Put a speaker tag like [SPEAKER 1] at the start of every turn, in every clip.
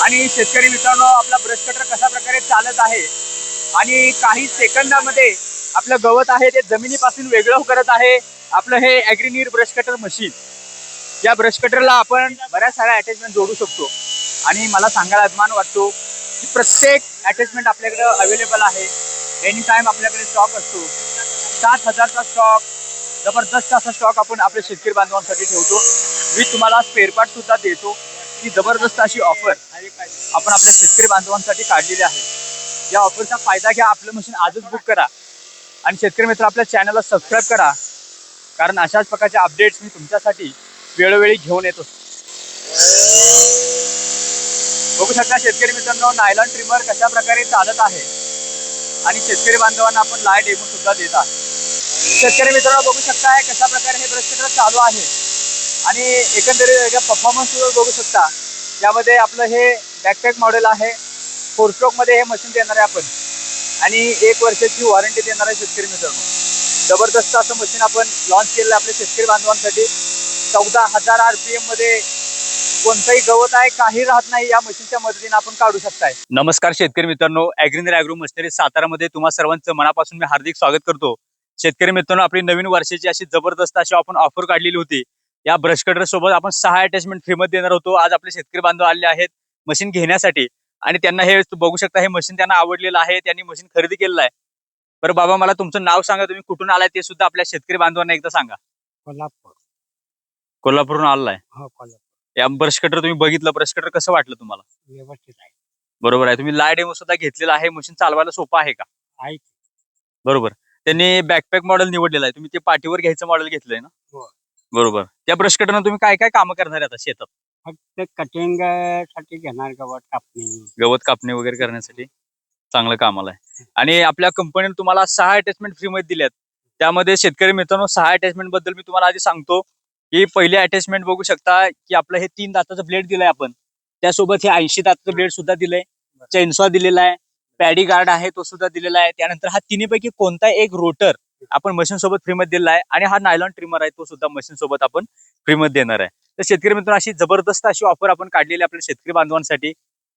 [SPEAKER 1] आणि शेतकरी मित्रांनो, आपला ब्रश कटर कशा प्रकारे चालत आहे आणि काही सेकंदामध्ये आपलं गवत आहे ते जमिनीपासून वेगळं करत आहे आपलं हे ॲग्रीनीर ब्रश कटर मशीन. या ब्रश कटरला आपण बऱ्याच साऱ्या अटॅचमेंट जोडू शकतो आणि मला सांगायला अभिमान वाटतो की प्रत्येक अटॅचमेंट आपल्याकडे अवेलेबल आहे. एनी टाइम आपल्याकडे स्टॉक असतो. 7,000चा स्टॉक, जबरदस्त असा स्टॉक आपण आपल्या शेतकरी बांधवांसाठी ठेवतो. मी तुम्हाला स्पेअर पार्ट सुद्धा देतो. ही जबरदस्त अशी ऑफर आपण आपल्या शेतकरी बांधवांसाठी काढलेली आहे. या ऑफरचा फायदा घ्या. आपलं मशीन आजच बुक करा आणि शेतकरी मित्र आपल्या चॅनलला सबस्क्राईब करा, कारण अशाच प्रकारचे अपडेट्स मी तुमच्यासाठी वेळोवेळी घेऊन येतो. बघू शकता शेतकरी मित्रांनो, नायलॉन ट्रिमर कशा प्रकारे चालत आहे आणि शेतकरी बांधवांना आपण लाईव्ह डेमो सुद्धा देत आहे. शेतकरी मित्रांनो, बघू शकता कशा प्रकारे हे ब्रश कटर चालू आहे आणि एकंदरीत परफॉर्मन्स बघू शकता. यामध्ये आपलं हे बॅकपॅक मॉडेल आहे. 4 स्ट्रोक मध्ये हे मशीन देणार आहे आपण आणि 1 वर्षाची वॉरंटी देणार आहे. शेतकरी मित्रांनो, जबरदस्त असं मशीन आपण लॉन्च केलेलं आहे आपल्या शेतकरी बांधवांसाठी. 14,000 RPM मध्ये कोणताही गवत आहे काही राहत नाही, या मशीनच्या मदतीने आपण काढू शकताय. नमस्कार शेतकरी मित्रांनो, ॲग्रीनीर ॲग्रो मशिनरी सातारामध्ये तुम्हा सर्वांचं मनापासून मी हार्दिक स्वागत करतो. शेतकरी मित्रांनो, आपली नवीन वर्षाची अशी जबरदस्त अशी आपण ऑफर काढलेली होती. या ब्रश कटर सोबत आपण 6 अटॅचमेंट फ्रीमध्ये देणार होतो. आज आपले शेतकरी बांधव आले आहेत मशीन घेण्यासाठी आणि त्यांना हे बघू शकता, हे मशीन त्यांना आवडलेलं आहे. त्यांनी मशीन खरेदी केलेलं आहे. बरं बाबा, मला तुमचं नाव सांगा, तुम्ही कुठून आलाय ते सुद्धा आपल्या शेतकरी बांधवांना एकदा सांगा.
[SPEAKER 2] कोल्हापूर.
[SPEAKER 1] कोल्हापूरहून आलाय.
[SPEAKER 2] हो, कोल्हापूर.
[SPEAKER 1] या ब्रश कटर तुम्ही बघितलं, ब्रश कटर कसं वाटलं तुम्हाला?
[SPEAKER 2] व्यवस्थित आहे.
[SPEAKER 1] बरोबर आहे. तुम्ही लाईव्ह डेमो सुद्धा घेतलेला आहे. मशीन चालवायला सोपं आहे का?
[SPEAKER 2] आहे.
[SPEAKER 1] बरोबर. त्यांनी बॅकपॅक मॉडेल निवडलेलं आहे. तुम्ही ते पाठीवर घ्यायचं मॉडेल घेतलंय ना?
[SPEAKER 2] हो.
[SPEAKER 1] बरोबर. त्या ब्रश कटरनं तुम्ही काय काय कामं करणार आहे आता शेतात?
[SPEAKER 2] फक्त कटिंग साठी घेणार, गवत कापणी.
[SPEAKER 1] गवत कापणी वगैरे करण्यासाठी चांगलं कामाला आहे. आणि आपल्या कंपनीने तुम्हाला 6 अटॅचमेंट फ्रीमध्ये दिल्यात. त्यामध्ये शेतकरी मित्रांनो, 6 अटॅचमेंट बद्दल मी तुम्हाला आधी सांगतो की पहिले अटॅचमेंट बघू शकता की आपलं हे 3 दाताचं ब्लेड दिलंय आपण. त्यासोबत हे 80 दाताचं ब्लेड सुद्धा दिलंय. चेनसॉ दिलेला आहे. पॅडी गार्ड आहे तो सुद्धा दिलेला आहे. त्यानंतर हा तिन्हीपैकी कोणता एक रोटर आपण मशीन सोबत फ्रीमध्ये दिलेला आहे आणि हा नायलॉन ट्रिमर आहे तो सुद्धा मशीन सोबत आपण फ्रीमध्ये देणार आहे. तर शेतकरी मित्रांनो, अशी जबरदस्त अशी ऑफर आपण काढलेली आपल्या शेतकरी बांधवांसाठी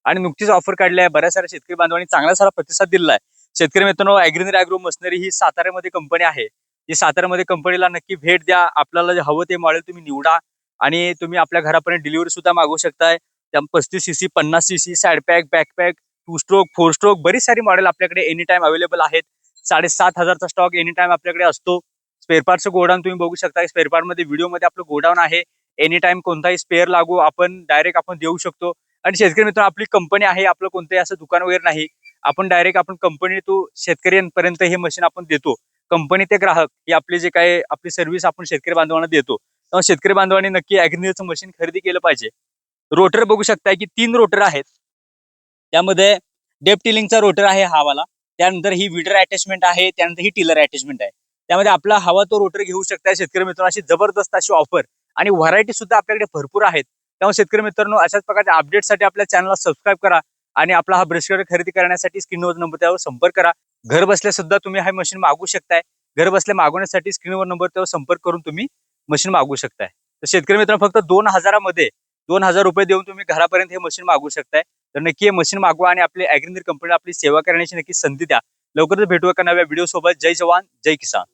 [SPEAKER 1] आणि नुकतीच ऑफर काढली आहे. बऱ्याच साऱ्या शेतकरी बांधवांनी चांगला सारा प्रतिसाद दिला आहे. शेतकरी मित्रांनो, ॲग्रीनीर ॲग्रो मशिनरी ही साताऱ्यामध्ये कंपनी आहे. ही साताऱ्यामध्ये कंपनीला नक्की भेट द्या. आपल्याला जे हवं ते मॉडेल तुम्ही निवडा आणि तुम्ही आपल्या घरापर्यंत डिलिव्हरी सुद्धा मागवू शकताय. त्या 35cc, 50cc, साईडपॅक, backpack, 2 stroke, 4 stroke बरीच सारी मॉडेल आपल्याकडे एनी टाइम अवेलेबल आहेत. 7,500चा स्टॉक एनी टाइम आपल्याकडे असतो. स्पेअर पार्टचं गोडाऊन तुम्ही बघू शकता. स्पेअर पार्ट मध्ये व्हिडिओमध्ये आपलं गोडाऊन आहे. एनी टाइम कोणताही स्पेअर लागू आपण डायरेक्ट आपण देऊ शकतो. आणि शेतकरी मित्रांनो, आपली कंपनी आहे, आपलं कोणतंही असं दुकान वगैरे नाही. आपण डायरेक्ट आपण कंपनी टू शेतकऱ्यांपर्यंत हे मशीन आपण देतो. कंपनी ते ग्राहक ही आपली जे काय आपली सर्व्हिस आपण शेतकरी बांधवांना देतो. तेव्हा शेतकरी बांधवांनी नक्की ॲग्रीनीरचं मशीन खरेदी केलं पाहिजे. रोटर बघू शकताय की 3 रोटर आहेत. त्यामध्ये डेप टिलिंगचा रोटर आहे हा वाला. त्यानंतर ही विडर अटॅचमेंट आहे. त्यानंतर ही टिलर अटॅचमेंट आहे. त्यामध्ये आपला हवा तो रोटर घेऊ शकताय. शेतकरी मित्रांनो, अशी जबरदस्त अशी ऑफर आणि व्हरायटी सुद्धा आपल्याकडे भरपूर आहेत. त्यामुळे शेतकरी मित्रांनो, अशाच प्रकारच्या अपडेटसाठी आपल्या चॅनलला सबस्क्राईब करा आणि आपला हा ब्रश कटर खरेदी करण्यासाठी स्क्रीनवर नंबर त्यावर संपर्क करा. घर बसल्या सुद्धा तुम्ही हा मशीन मागवू शकताय. घर बसल्या मागवण्यासाठी स्क्रीनवर नंबर त्यावर संपर्क करून तुम्ही मशीन मागवू शकताय. तर शेतकरी मित्रांनो, फक्त 2,000 मध्ये 2,000 रुपये देऊन तुम्ही घरापर्यंत हे मशीन मागवू शकताय. तर नक्की हे मशीन मागवा आणि आपली ॲग्रीनीर कंपनीला आपली सेवा करण्याची नक्की संधी द्या. लवकरच भेटू एका नव्या व्हिडिओ सोबत. जय जवान, जय किसान.